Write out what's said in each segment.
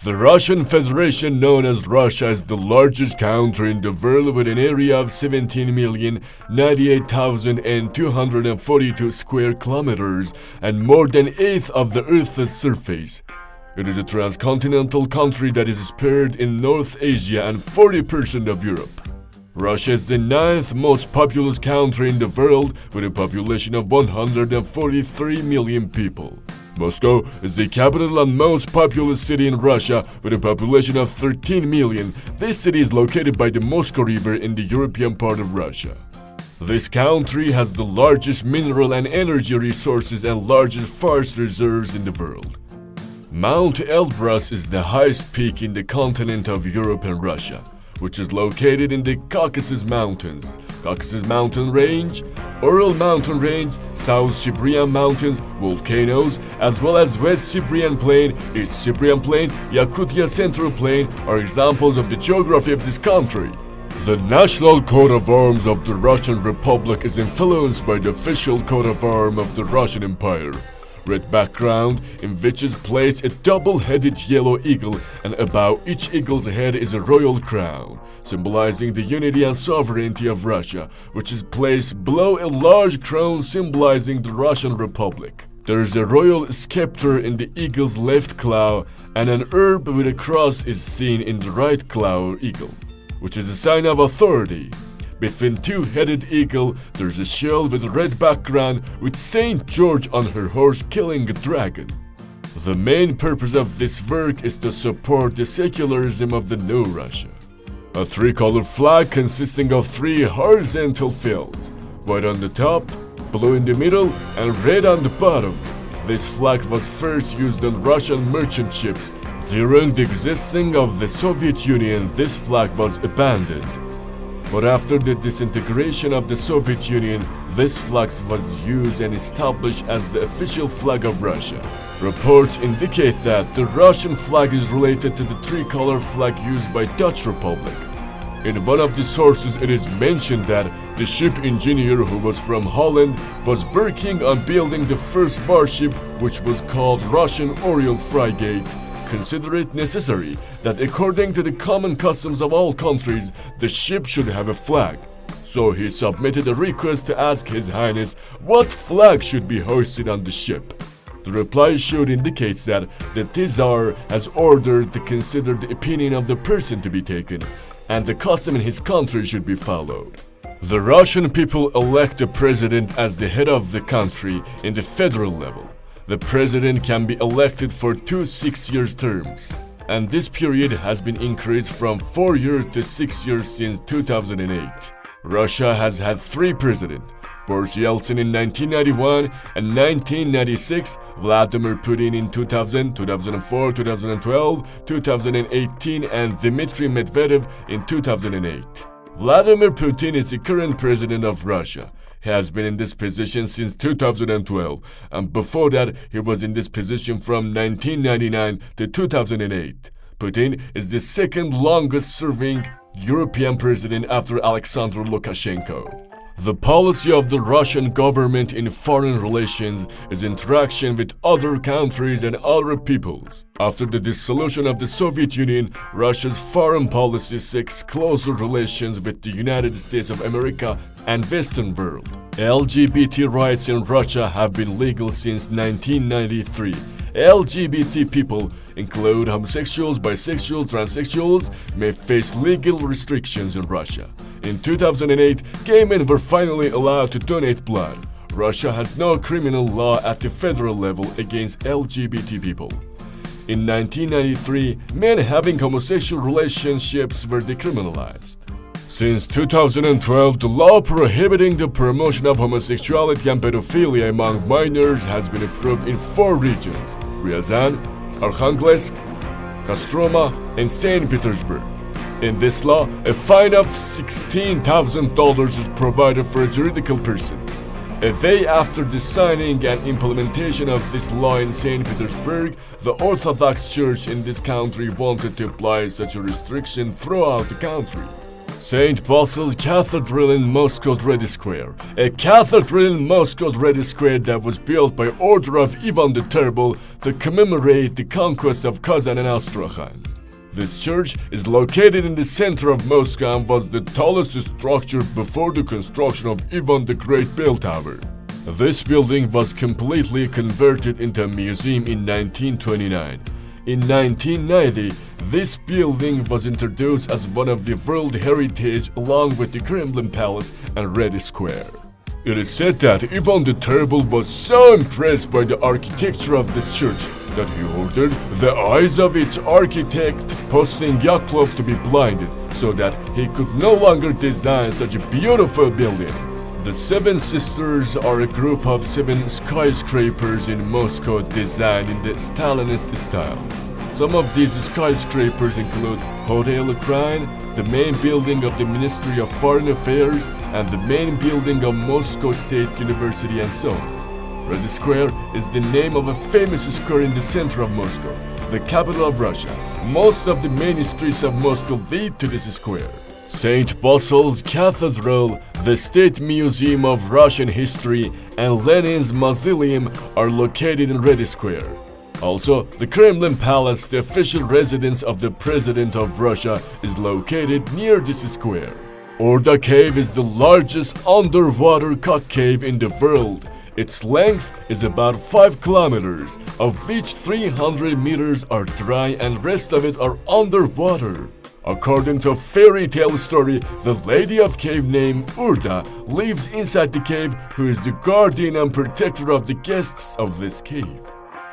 The Russian Federation, known as Russia, is the largest country in the world with an area of 17,098,242 square kilometers and more than an eighth of the Earth's surface. It is a transcontinental country that is spread in North Asia and 40% of Europe. Russia is the ninth most populous country in the world with a population of 143 million people. Moscow is the capital and most populous city in Russia with a population of 13 million. This city is located by the Moscow River in the European part of Russia. This country has the largest mineral and energy resources and largest forest reserves in the world. Mount Elbrus is the highest peak in the continent of Europe and Russia, which is located in the Caucasus Mountains, Caucasus Mountain Range, Ural Mountain Range, South Siberian Mountains, volcanoes, as well as West Siberian Plain, East Siberian Plain, Yakutia Central Plain are examples of the geography of this country. The national coat of arms of the Russian Republic is influenced by the official coat of arms of the Russian Empire. Red background in which is placed a double-headed yellow eagle, and above each eagle's head is a royal crown, symbolizing the unity and sovereignty of Russia, which is placed below a large crown symbolizing the Russian Republic. There is a royal scepter in the eagle's left claw, and an herb with a cross is seen in the right claw eagle, which is a sign of authority. Between two-headed eagle, there's a shell with a red background with Saint George on her horse killing a dragon. The main purpose of this work is to support the secularism of the new Russia. A three-color flag consisting of three horizontal fields, white on the top, blue in the middle, and red on the bottom. This flag was first used on Russian merchant ships. During the existing of the Soviet Union, this flag was abandoned. But after the disintegration of the Soviet Union, this flag was used and established as the official flag of Russia. Reports indicate that the Russian flag is related to the three-color flag used by Dutch Republic. In one of the sources, it is mentioned that the ship engineer who was from Holland was working on building the first warship, which was called Russian Oriole frigate. Consider it necessary that according to the common customs of all countries, the ship should have a flag. So he submitted a request to ask His Highness what flag should be hoisted on the ship. The reply showed indicates that the Tsar has ordered to consider the opinion of the person to be taken, and the custom in his country should be followed. The Russian people elect the president as the head of the country in the federal level. The president can be elected for 2 6-year terms, and this period has been increased from 4 years to 6 years since 2008. Russia has had 3 presidents: Boris Yeltsin in 1991 and 1996, Vladimir Putin in 2000, 2004, 2012, 2018, and Dmitry Medvedev in 2008. Vladimir Putin is the current president of Russia. He has been in this position since 2012, and before that, he was in this position from 1999 to 2008. Putin is the second longest serving European president after Alexander Lukashenko. The policy of the Russian government in foreign relations is interaction with other countries and other peoples. After the dissolution of the Soviet Union, Russia's foreign policy seeks closer relations with the United States of America and Western world. LGBT rights in Russia have been legal since 1993. LGBT people include homosexuals, bisexuals, transsexuals may face legal restrictions in Russia. In 2008, gay men were finally allowed to donate blood. Russia has no criminal law at the federal level against LGBT people. In 1993, men having homosexual relationships were decriminalized. Since 2012, the law prohibiting the promotion of homosexuality and pedophilia among minors has been approved in 4 regions: Ryazan, Arkhangelsk, Kostroma, and St. Petersburg. In this law, a fine of $16,000 is provided for a juridical person. A day after the signing and implementation of this law in St. Petersburg, the Orthodox Church in this country wanted to apply such a restriction throughout the country. St. Basil's Cathedral in Moscow's Red Square. A cathedral in Moscow's Red Square that was built by order of Ivan the Terrible to commemorate the conquest of Kazan and Astrakhan. This church is located in the center of Moscow and was the tallest structure before the construction of Ivan the Great Bell Tower. This building was completely converted into a museum in 1929. In 1990, this building was introduced as one of the World Heritage along with the Kremlin Palace and Red Square. It is said that Ivan the Terrible was so impressed by the architecture of this church that he ordered the eyes of its architect, Postin Yaklov, to be blinded so that he could no longer design such a beautiful building. The Seven Sisters are a group of 7 skyscrapers in Moscow designed in the Stalinist style. Some of these skyscrapers include Hotel Ukraine, the main building of the Ministry of Foreign Affairs, and the main building of Moscow State University, and so on. Red Square is the name of a famous square in the center of Moscow, the capital of Russia. Most of the main streets of Moscow lead to this square. St. Basil's Cathedral, the State Museum of Russian History, and Lenin's Mausoleum are located in Red Square. Also, the Kremlin Palace, the official residence of the President of Russia, is located near this square. Orda Cave is the largest underwater cock cave in the world. Its length is about 5 kilometers, of which 300 meters are dry and rest of it are underwater. According to a fairy tale story, the lady of cave named Urda lives inside the cave, who is the guardian and protector of the guests of this cave.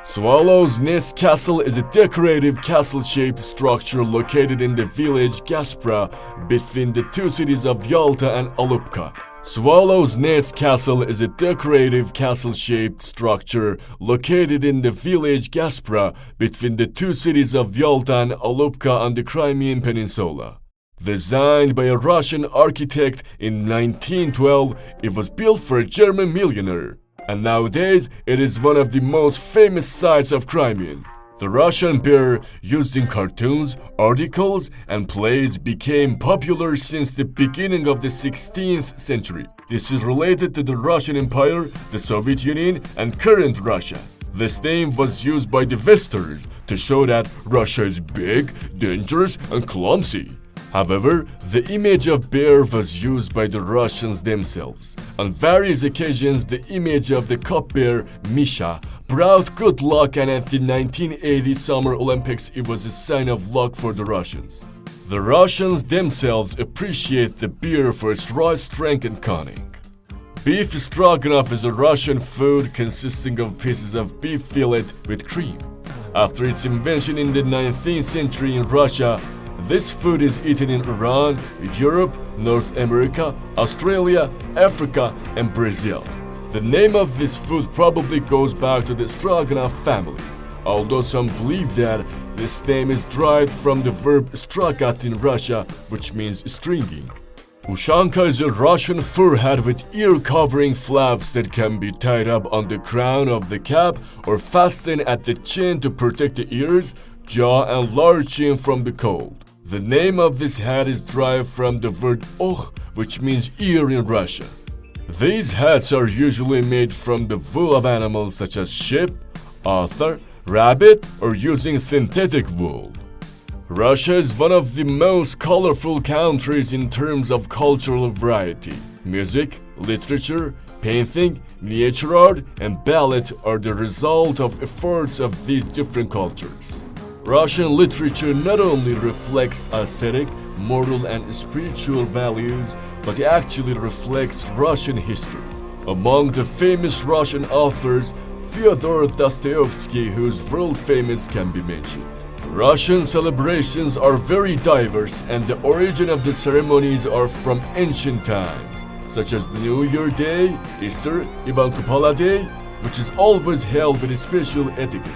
Swallow's Nest Castle is a decorative castle-shaped structure located in the village Gaspra between the 2 cities of Yalta and Alupka. Swallow's Nest Castle is a decorative castle-shaped structure located in the village Gaspra between the 2 cities of Yalta and Alupka on the Crimean Peninsula. Designed by a Russian architect in 1912, it was built for a German millionaire, and nowadays it is one of the most famous sites of Crimean. The Russian bear, used in cartoons, articles, and plays, became popular since the beginning of the 16th century. This is related to the Russian Empire, the Soviet Union, and current Russia. This name was used by the Westerners to show that Russia is big, dangerous, and clumsy. However, the image of bear was used by the Russians themselves. On various occasions, the image of the cupbearer, Misha, brought good luck, and at the 1980 Summer Olympics, it was a sign of luck for the Russians. The Russians themselves appreciate the bear for its raw strength and cunning. Beef stroganoff is a Russian food consisting of pieces of beef fillet with cream. After its invention in the 19th century in Russia, this food is eaten in Iran, Europe, North America, Australia, Africa, and Brazil. The name of this food probably goes back to the Stroganoff family, although some believe that this name is derived from the verb strogat in Russia, which means stringing. Ushanka is a Russian fur hat with ear-covering flaps that can be tied up on the crown of the cap or fastened at the chin to protect the ears, jaw, and large chin from the cold. The name of this hat is derived from the word okh, which means ear in Russian. These hats are usually made from the wool of animals such as sheep, otter, rabbit, or using synthetic wool. Russia is one of the most colorful countries in terms of cultural variety. Music, literature, painting, miniature art, and ballet are the result of efforts of these different cultures. Russian literature not only reflects aesthetic, moral, and spiritual values, but it actually reflects Russian history. Among the famous Russian authors, Fyodor Dostoevsky, whose world famous, can be mentioned. Russian celebrations are very diverse, and the origin of the ceremonies are from ancient times, such as New Year Day, Easter, Ivan Kupala Day, which is always held with a special etiquette.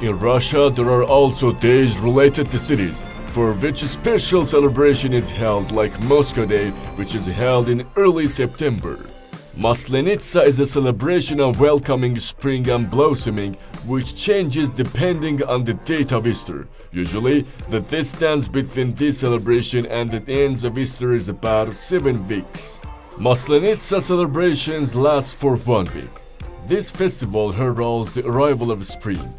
In Russia, there are also days related to cities, for which a special celebration is held, like Moscow Day, which is held in early September. Maslenitsa is a celebration of welcoming spring and blossoming, which changes depending on the date of Easter. Usually, the distance between this celebration and the end of Easter is about 7 weeks. Maslenitsa celebrations last for 1 week. This festival heralds the arrival of spring.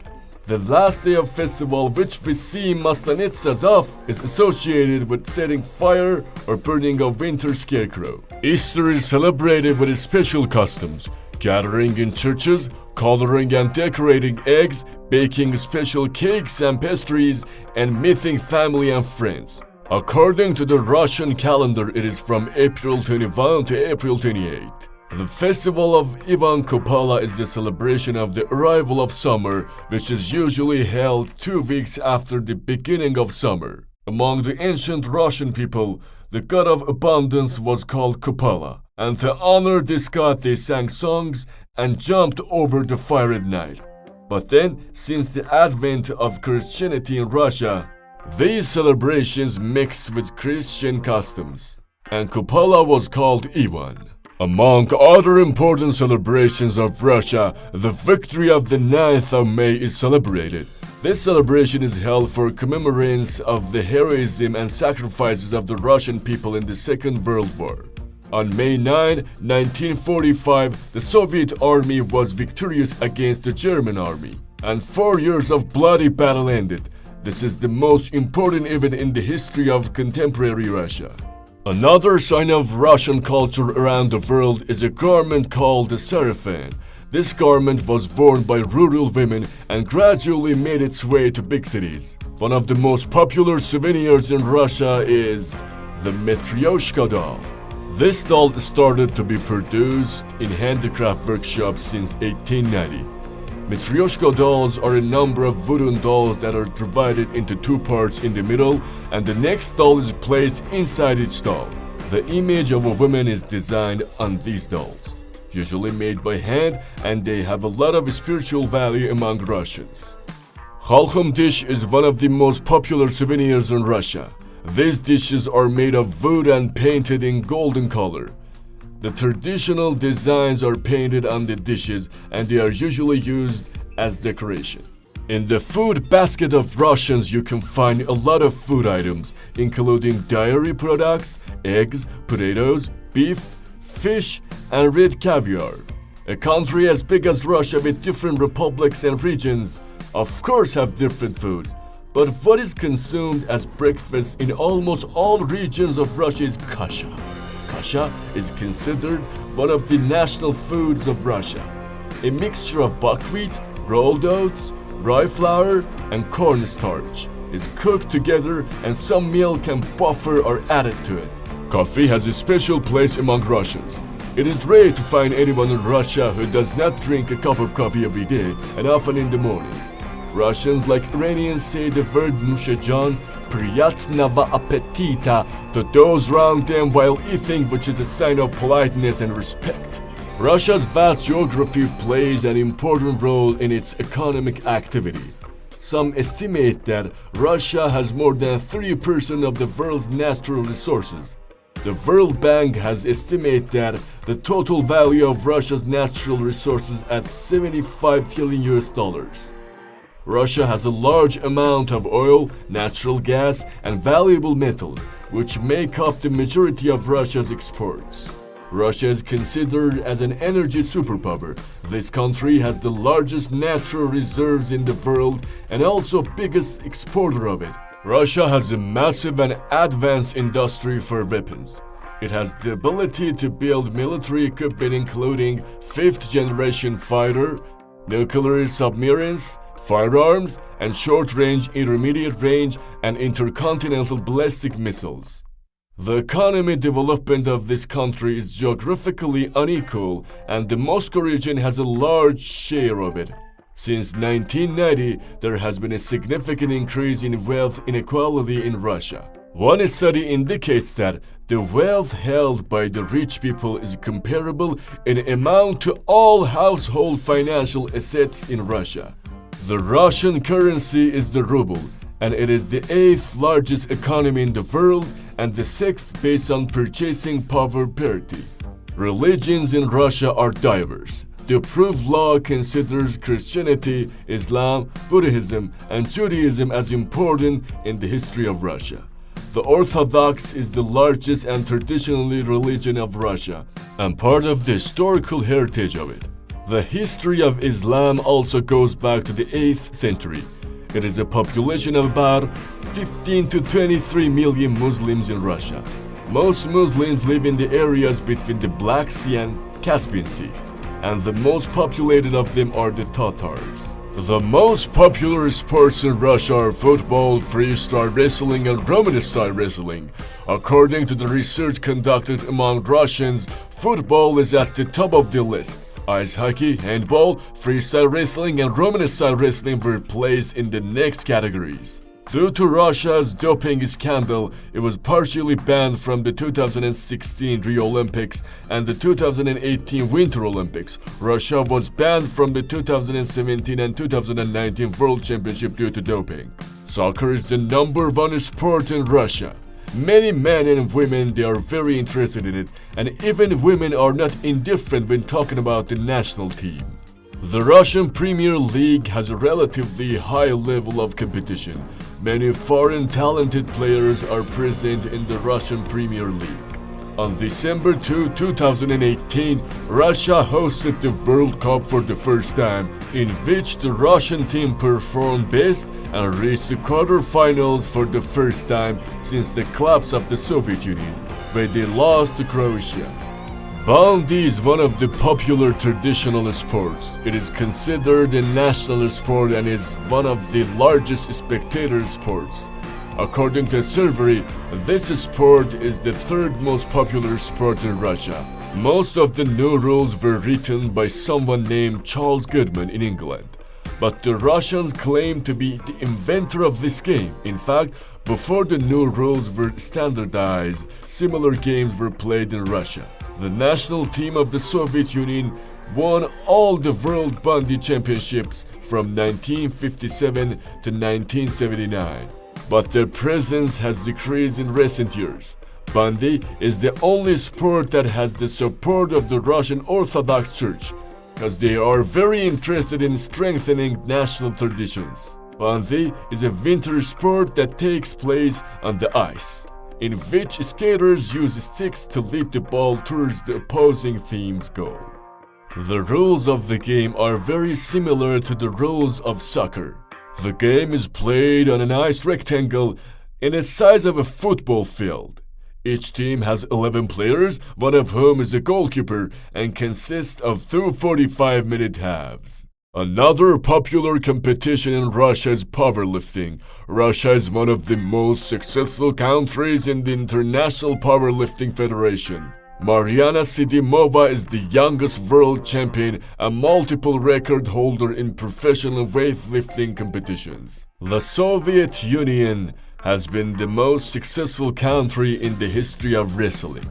The last day of festival, which we see Maslenitsas of, is associated with setting fire or burning a winter scarecrow. Easter is celebrated with special customs, gathering in churches, coloring and decorating eggs, baking special cakes and pastries, and meeting family and friends. According to the Russian calendar, it is from April 21 to April 28. The festival of Ivan Kupala is the celebration of the arrival of summer, which is usually held 2 weeks after the beginning of summer. Among the ancient Russian people, the god of abundance was called Kupala, and to honor this god they sang songs and jumped over the fire at night. But then, since the advent of Christianity in Russia, these celebrations mixed with Christian customs, and Kupala was called Ivan. Among other important celebrations of Russia, the victory of the 9th of May is celebrated. This celebration is held for commemorations of the heroism and sacrifices of the Russian people in the Second World War. On May 9, 1945, the Soviet army was victorious against the German army, and 4 years of bloody battle ended. This is the most important event in the history of contemporary Russia. Another sign of Russian culture around the world is a garment called the sarafan. This garment was worn by rural women and gradually made its way to big cities. One of the most popular souvenirs in Russia is the Matryoshka doll. This doll started to be produced in handicraft workshops since 1890. Matryoshka dolls are a number of wooden dolls that are divided into 2 parts in the middle, and the next doll is placed inside each doll. The image of a woman is designed on these dolls, usually made by hand, and they have a lot of spiritual value among Russians. Khalkhom dish is one of the most popular souvenirs in Russia. These dishes are made of wood and painted in golden color. The traditional designs are painted on the dishes and they are usually used as decoration. In the food basket of Russians, you can find a lot of food items, including dairy products, eggs, potatoes, beef, fish, and red caviar. A country as big as Russia with different republics and regions, of course, have different foods. But what is consumed as breakfast in almost all regions of Russia is kasha. Kasha is considered one of the national foods of Russia. A mixture of buckwheat, rolled oats, rye flour, and cornstarch is cooked together, and some milk and butter are added to it. Coffee has a special place among Russians. It is rare to find anyone in Russia who does not drink a cup of coffee every day, and often in the morning. Russians, like Iranians, say the word nushejan, priyatnava appetita, to those around them while eating, which is a sign of politeness and respect. Russia's vast geography plays an important role in its economic activity. Some estimate that Russia has more than 3% of the world's natural resources. The World Bank has estimated that the total value of Russia's natural resources at $75 trillion. Russia has a large amount of oil, natural gas, and valuable metals, which make up the majority of Russia's exports. Russia is considered as an energy superpower. This country has the largest natural reserves in the world and also biggest exporter of it. Russia has a massive and advanced industry for weapons. It has the ability to build military equipment including 5th-generation fighter, nuclear submarines, firearms, and short-range, intermediate-range, and intercontinental ballistic missiles. The economic development of this country is geographically unequal, and the Moscow region has a large share of it. Since 1990, there has been a significant increase in wealth inequality in Russia. One study indicates that the wealth held by the rich people is comparable in amount to all household financial assets in Russia. The Russian currency is the ruble, and it is the 8th largest economy in the world and the 6th based on purchasing power parity. Religions in Russia are diverse. The approved law considers Christianity, Islam, Buddhism, and Judaism as important in the history of Russia. The Orthodox is the largest and traditionally religion of Russia, and part of the historical heritage of it. The history of Islam also goes back to the 8th century. It is a population of about 15 to 23 million Muslims in Russia. Most Muslims live in the areas between the Black Sea and Caspian Sea, and the most populated of them are the Tatars. The most popular sports in Russia are football, freestyle wrestling, and Roman-style wrestling. According to the research conducted among Russians, football is at the top of the list. Ice hockey, handball, freestyle wrestling, and Roman-style wrestling were placed in the next categories. Due to Russia's doping scandal, it was partially banned from the 2016 Rio Olympics and the 2018 Winter Olympics. Russia was banned from the 2017 and 2019 World Championship due to doping. Soccer is the #1 sport in Russia. Many men and women, they are very interested in it, and even women are not indifferent when talking about the national team. The Russian Premier League has a relatively high level of competition. Many foreign talented players are present in the Russian Premier League. On December 2, 2018, Russia hosted the World Cup for the first time, in which the Russian team performed best and reached the quarterfinals for the first time since the collapse of the Soviet Union, where they lost to Croatia. Bandy is one of the popular traditional sports. It is considered a national sport and is one of the largest spectator sports. According to a survey, this sport is the third most popular sport in Russia. Most of the new rules were written by someone named Charles Goodman in England, but the Russians claim to be the inventor of this game. In fact, before the new rules were standardized, similar games were played in Russia. The national team of the Soviet Union won all the World Bandy Championships from 1957 to 1979, but their presence has decreased in recent years. Bandy is the only sport that has the support of the Russian Orthodox Church, because they are very interested in strengthening national traditions. Bandy is a winter sport that takes place on the ice, in which skaters use sticks to lead the ball towards the opposing team's goal. The rules of the game are very similar to the rules of soccer. The game is played on an ice rectangle in the size of a football field. Each team has 11 players, one of whom is a goalkeeper, and consists of 2 45-minute halves. Another popular competition in Russia is powerlifting. Russia is one of the most successful countries in the International Powerlifting Federation. Mariana Sidimova is the youngest world champion and multiple record holder in professional weightlifting competitions. The Soviet Union has been the most successful country in the history of wrestling.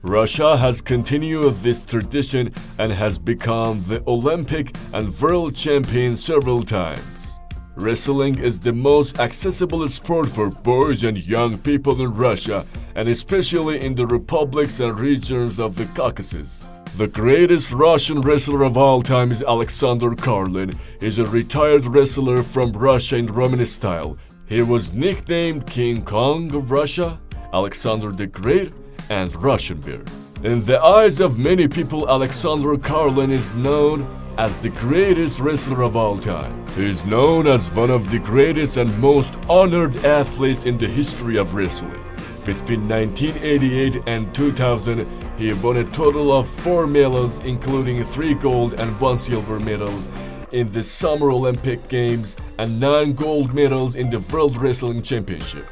Russia has continued this tradition and has become the Olympic and world champion several times. Wrestling is the most accessible sport for boys and young people in Russia, and especially in the republics and regions of the Caucasus. The greatest Russian wrestler of all time is Alexander Karlin. He is a retired wrestler from Russia in Roman style. He was nicknamed King Kong of Russia, Alexander the Great, and Russian Bear. In the eyes of many people, Alexander Karlin is known as the greatest wrestler of all time. He is known as one of the greatest and most honored athletes in the history of wrestling. Between 1988 and 2000, he won a total of 4 medals, including 3 gold and 1 silver medals in the Summer Olympic Games and 9 gold medals in the World Wrestling Championship.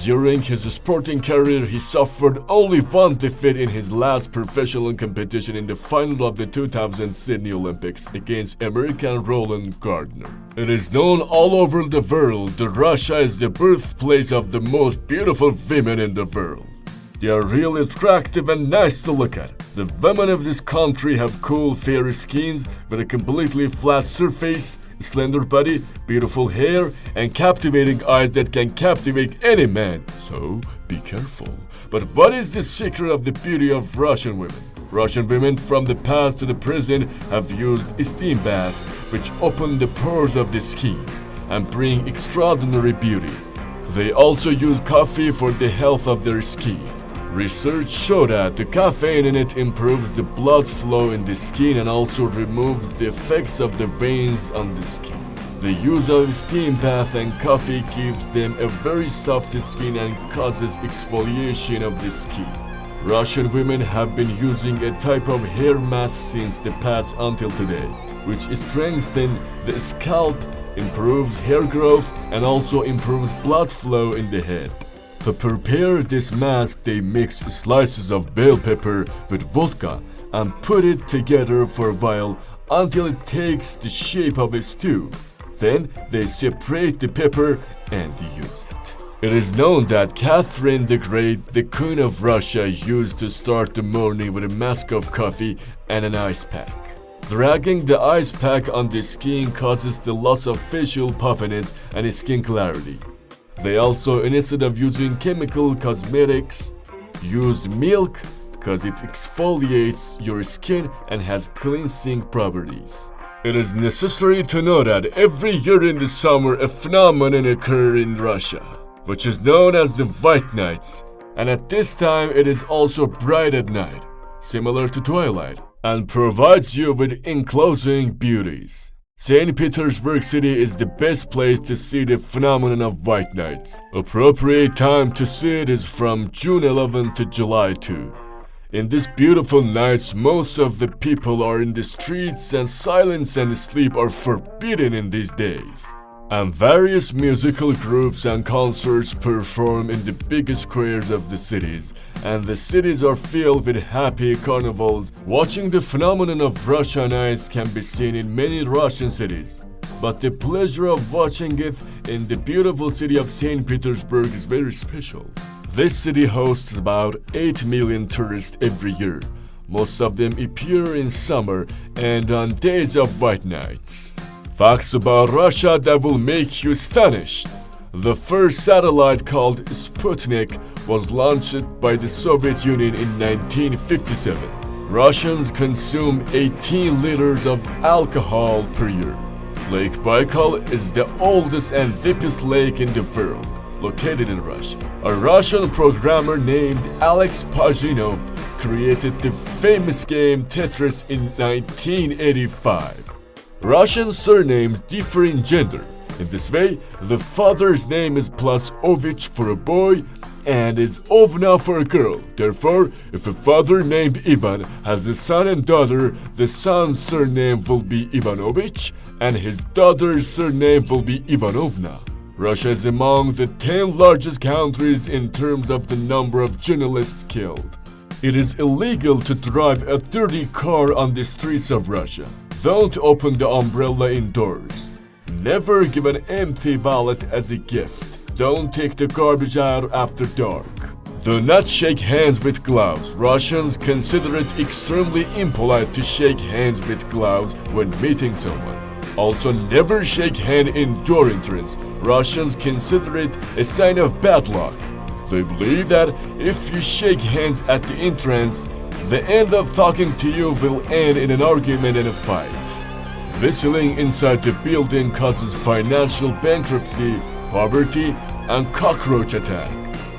During his sporting career, he suffered only 1 defeat in his last professional competition in the final of the 2000 Sydney Olympics against American Roland Gardner. It is known all over the world that Russia is the birthplace of the most beautiful women in the world. They are really attractive and nice to look at. The women of this country have cool, fair skins with a completely flat surface slender body, beautiful hair, and captivating eyes that can captivate any man. So, be careful. But what is the secret of the beauty of Russian women? Russian women from the past to the present have used steam baths, which open the pores of the skin and bring extraordinary beauty. They also use coffee for the health of their skin. Research shows that the caffeine in it improves the blood flow in the skin and also removes the effects of the veins on the skin. The use of steam bath and coffee gives them a very soft skin and causes exfoliation of the skin. Russian women have been using a type of hair mask since the past until today, which strengthens the scalp, improves hair growth, and also improves blood flow in the head. To prepare this mask, they mix slices of bell pepper with vodka and put it together for a while until it takes the shape of a stew. Then they separate the pepper and use it. It is known that Catherine the Great, the Queen of Russia, used to start the morning with a mask of coffee and an ice pack. Dragging the ice pack on the skin causes the loss of facial puffiness and skin clarity. They also, instead of using chemical cosmetics, used milk because it exfoliates your skin and has cleansing properties. It is necessary to know that every year in the summer a phenomenon occurs in Russia, which is known as the White Nights, and at this time it is also bright at night, similar to twilight, and provides you with enclosing beauties. St. Petersburg City is the best place to see the phenomenon of White Nights. Appropriate time to see it is from June 11 to July 2. In these beautiful nights, most of the people are in the streets and silence and sleep are forbidden in these days. And various musical groups and concerts perform in the big squares of the cities, and the cities are filled with happy carnivals. Watching the phenomenon of Russian Nights can be seen in many Russian cities, but the pleasure of watching it in the beautiful city of St. Petersburg is very special. This city hosts about 8 million tourists every year. Most of them appear in summer and on days of white nights. Facts about Russia that will make you astonished. The first satellite called Sputnik was launched by the Soviet Union in 1957. Russians consume 18 liters of alcohol per year. Lake Baikal is the oldest and deepest lake in the world, located in Russia. A Russian programmer named Alex Pajinov created the famous game Tetris in 1985. Russian surnames differ in gender. In this way, the father's name is Plasovich for a boy and is Ovna for a girl. Therefore, if a father named Ivan has a son and daughter, the son's surname will be Ivanovich and his daughter's surname will be Ivanovna. Russia is among the 10 largest countries in terms of the number of journalists killed. It is illegal to drive a dirty car on the streets of Russia. Don't open the umbrella indoors. Never give an empty wallet as a gift. Don't take the garbage out after dark. Do not shake hands with gloves. Russians consider it extremely impolite to shake hands with gloves when meeting someone. Also, never shake hand in door entrance. Russians consider it a sign of bad luck. They believe that if you shake hands at the entrance, the end of talking to you will end in an argument and a fight. Whistling inside the building causes financial bankruptcy, poverty, and cockroach attack.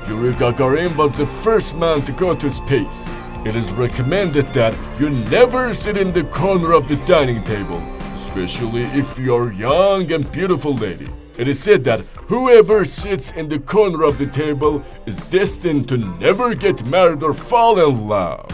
Yuri Gagarin was the first man to go to space. It is recommended that you never sit in the corner of the dining table, especially if you're a young and beautiful lady. It is said that whoever sits in the corner of the table is destined to never get married or fall in love.